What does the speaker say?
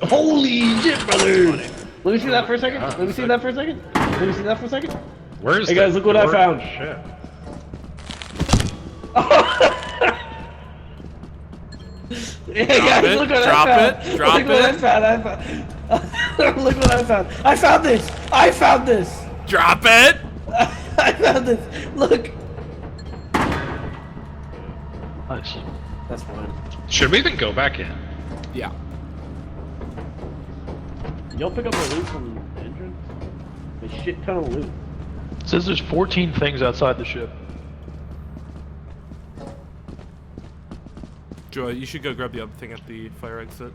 Holy shit, brother! Let me see that for a second. Let me see that for a second. Let me see that for a second. Where's Hey guys, look what I found. Shit. Hey guys, look what I found. Drop Look what I found. Look what I found. I found this. I found this. Drop it! I found this. Look. Nice. That's fine. Should we even go back in? Yeah. Y'all pick up the loot from the entrance? A shit ton of loot. It says there's 14 things outside the ship. Joy, you should go grab the other thing at the fire exit.